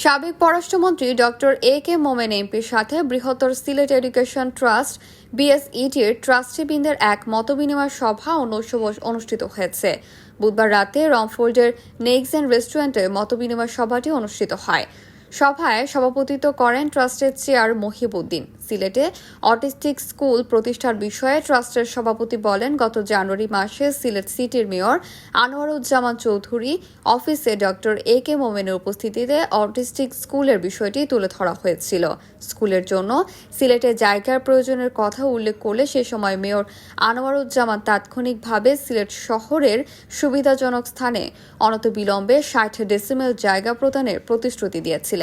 সাবেক পররাষ্ট্রমন্ত্রী doctor A কে মোমেন এমপির সাথে বৃহত্তর সিলেট এডুকেশন ট্রাস্ট বিএসইটির ট্রাস্টিবৃন্দের এক মতবিনিময় সভা অনুষ্ঠিত হয়েছে। বুধবার রাতে রমফোর্ডের নেক্স অ্যান্ড রেস্টুরেন্টে মতবিনিময় সভাটি অনুষ্ঠিত হয়। সভায় সভাপতিত্ব করেন ট্রাস্টের চেয়ার মহিবউদ্দিন। সিলেটে অটিস্টিক স্কুল প্রতিষ্ঠার বিষয়ে ট্রাস্টের সভাপতি বলেন, গত জানুয়ারি মাসে সিলেট সিটির মেয়র আনোয়ারুজ্জামান চৌধুরী অফিসে ডক্টর এ কে মোমেনের উপস্থিতিতে অটিস্টিক স্কুলের বিষয়টি তুলে ধরা হয়েছিল। স্কুলের জন্য সিলেটে জায়গার প্রয়োজনের কথা উল্লেখ করলে সে সময় মেয়র আনোয়ারুজ্জামান তাৎক্ষণিকভাবে সিলেট শহরের সুবিধাজনক স্থানে অনতিবিলম্বে ৬০ ডেসিমেল জায়গা প্রদানের প্রতিশ্রুতি দিয়েছিলেন।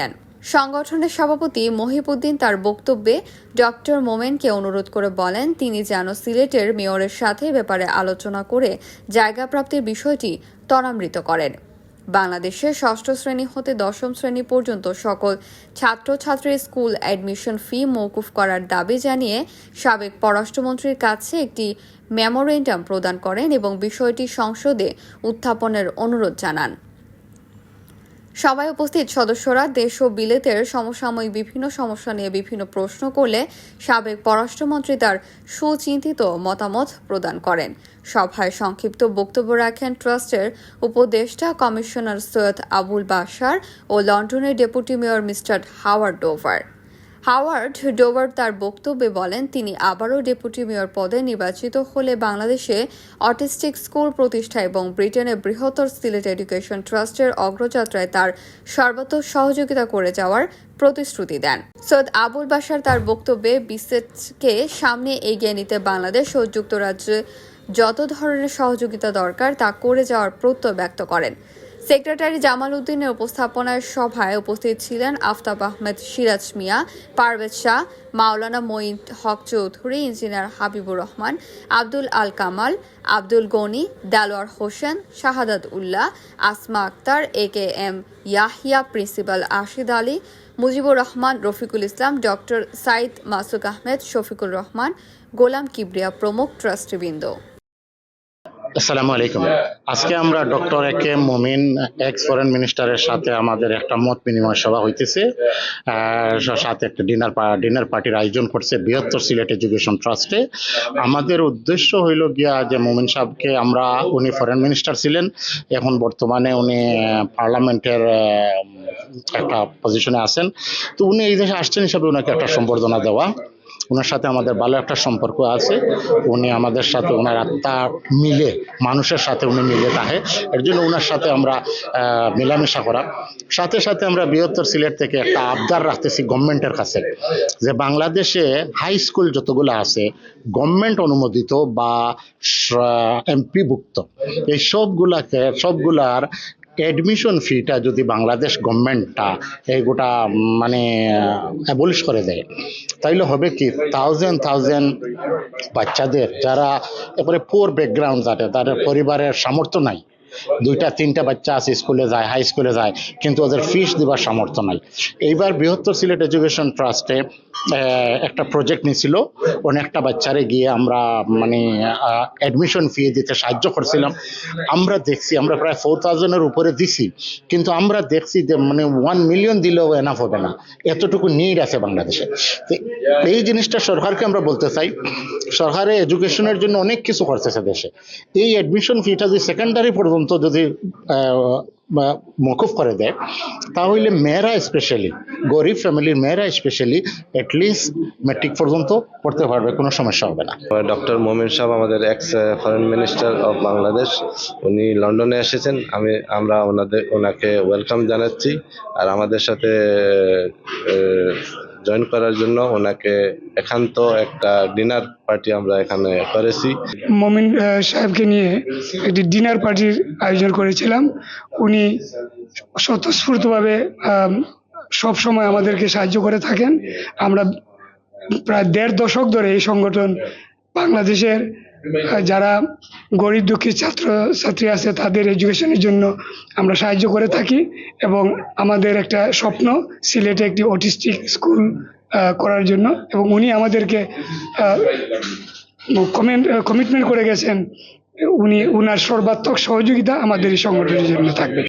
সংগঠনের সভাপতি মহিবউদ্দিন তার বক্তব্যে ডক্টর মোমেনকে অনুরোধ করে বলেন, তিনি যেন সিলেটের মেয়রের সাথে ব্যাপারে আলোচনা করে জায়গা প্রাপ্তির বিষয়টি ত্বরান্বিত করেন। বাংলাদেশে ষষ্ঠ শ্রেণী হতে দশম শ্রেণী পর্যন্ত সকল ছাত্রছাত্রীর স্কুল অ্যাডমিশন ফি মওকুফ করার দাবি জানিয়ে সাবেক পররাষ্ট্রমন্ত্রীর কাছে একটি মেমোরেন্ডাম প্রদান করেন এবং বিষয়টি সংসদে উত্থাপনের অনুরোধ জানান। সভায় উপস্থিত সদস্যরা দেশ ও বিলেতের সমসাময়িক বিভিন্ন সমস্যা নিয়ে বিভিন্ন প্রশ্ন করলে সাবেক পররাষ্ট্রমন্ত্রী তার সুচিন্তিত মতামত প্রদান করেন। সভায় সংক্ষিপ্ত বক্তব্য রাখেন ট্রাস্টের উপদেষ্টা কমিশনার সৈয়দ আবুল বাশার ও লন্ডনের deputy mayor mister Howard Dover তার বক্তব্যে বলেন, তিনি আবারও ডেপুটি মেয়র পদে নির্বাচিত হলে বাংলাদেশে অটিস্টিক স্কুল প্রতিষ্ঠা এবং ব্রিটেনের বৃহত্তর সিলেট এডুকেশন ট্রাস্টের অগ্রযাত্রায় তার সর্বত সহযোগিতা করে যাওয়ার প্রতিশ্রুতি দেন। সৈয়দ আবুল বাশার তার বক্তব্যে বিসিএসকে সামনে এগিয়ে নিতে বাংলাদেশ ও যুক্তরাজ্যে যত ধরনের সহযোগিতা দরকার তা করে যাওয়ার প্রত্যয় ব্যক্ত করেন। সেক্রেটারি জামাল উদ্দিনের উপস্থাপনায় সভায় উপস্থিত ছিলেন Aftab Ahmed, Siraj Mia, Parvez Shah, Maulana Moin Haque Chowdhury, engineer Habibur Rahman, Abdul Al Kamal, Abdul Gani, Delwar Hossain, Shahadat Ullah, Asma Akter, A K M Yahya, principal Ashid Ali, Mujibur Rahman, Rafiqul Islam, doctor Saeed Masuk Ahmed, Shafiqur Rahman, Golam Kibria প্রমুখ ট্রাস্টিবৃন্দ। আসসালামু আলাইকুম। আজকে আমরা ডক্টর এ কে মোমিন এক্স ফরেন মিনিস্টারের সাথে আমাদের একটা মত বিনিময় সভা হইতেছে। সাথে একটা ডিনার পার্টির আয়োজন করছে বৃহত্তর সিলেট এডুকেশন ট্রাস্টে। আমাদের উদ্দেশ্য হইল গিয়া যে মোমিন সাহেবকে উনি ফরেন মিনিস্টার ছিলেন, এখন বর্তমানে উনি পার্লামেন্টের একটা পজিশনে আছেন। তো উনি এই দেশে আসছেন হিসাবে ওনাকে একটা সম্বর্ধনা দেওয়া। ওনার সাথে আমাদের ভালো একটা সম্পর্ক আছে। উনি আমাদের সাথে ওনার আত্মা মিলে, মানুষের সাথে উনি মিলে থাকে, এর জন্য ওনার সাথে আমরা মেলামেশা করা। সাথে সাথে আমরা বৃহত্তর সিলেট থেকে একটা আবদার রাখতেছি গভর্নমেন্টের কাছে, যে বাংলাদেশে হাই স্কুল যতগুলো আছে গভর্নমেন্ট অনুমোদিত বা এমপিভুক্ত, এই সবগুলার অ্যাডমিশন ফিটা যদি বাংলাদেশ গভর্নমেন্টটা গোটা অ্যাবলিশ করে দেয়, তাইলে হবে কি থাউজেন্ড বাচ্চাদের যারা এরপরে পুয়ার ব্যাকগ্রাউন্ড আছে, তাদের পরিবারের সামর্থ্য নাই, 2-3টা বাচ্চা আছে স্কুলে যায়, হাই স্কুলে যায়, কিন্তু ওদের ফিস দেওয়ার সামর্থ্য নাই। এইবার বৃহত্তর সিলেট এডুকেশন ট্রাস্টে একটা প্রজেক্ট নিয়েছিল, অনেকটা বাচ্চারে গিয়ে আমরা অ্যাডমিশন ফি দিতে সাহায্য করছিলাম। আমরা দেখছি আমরা প্রায় 4000-এর উপরে দিছি, কিন্তু আমরা দেখছি যে 1 মিলিয়ন দিলেও এনাফ হবে না, এতটুকু নিড আছে বাংলাদেশে। তো এই জিনিসটা সরকারকে আমরা বলতে চাই, সরকারে এডুকেশনের জন্য অনেক কিছু করতেছে দেশে। এই অ্যাডমিশন ফিটা যদি সেকেন্ডারি পর্যন্ত যদি মকুফ করে দেয়, তাহলে মেয়েরা স্পেশালি, গরিব ফ্যামিলির মেয়েরা স্পেশালি অ্যাটলিস্ট ম্যাট্রিক পর্যন্ত পড়তে পারবে, কোনো সমস্যা হবে না। ডক্টর মোমিন সাহেব আমাদের x foreign minister of Bangladesh, উনি লন্ডনে এসেছেন। আমরা ওনাকে ওয়েলকাম জানাচ্ছি, আর আমাদের সাথে জয়েন করার জন্য ওনাকে একান্ত একটা ডিনার পার্টি আমরা এখানে করেছি। মোমিন সাহেবকে নিয়ে একটি ডিনার পার্টির আয়োজন করেছিলাম। উনি স্বতঃস্ফূর্তভাবে সব সময় আমাদেরকে সাহায্য করে থাকেন। আমরা প্রায় 1.5 দশক ধরে এই সংগঠন বাংলাদেশের যারা গরিব দুঃখী ছাত্রছাত্রী আছে তাদের এডুকেশনের জন্য আমরা সাহায্য করে থাকি, এবং আমাদের একটা স্বপ্ন সিলেটে একটি অটিস্টিক স্কুল করার জন্য, এবং উনি আমাদেরকে কমিটমেন্ট করে গেছেন, উনার সর্বাত্মক সহযোগিতা আমাদের এই সংগঠনের জন্য থাকবে।